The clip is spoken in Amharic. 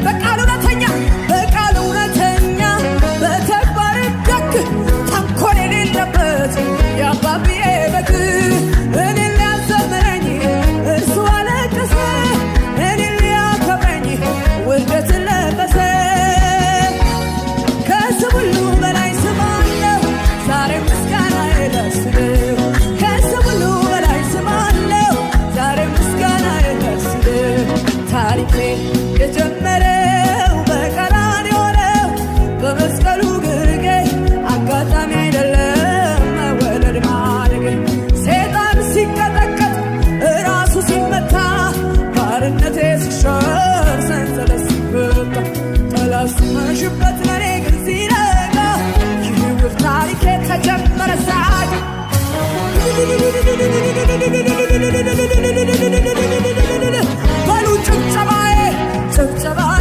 በቃል እውነተኛ በቃል እውነተኛ በተግባር ደግ ተንኮል የሌለበት የአባብዬ በግ እኔን ሊያዘምረኝ እርሱ አለቀሰ እኔን ሊያከብረኝ ውርደትን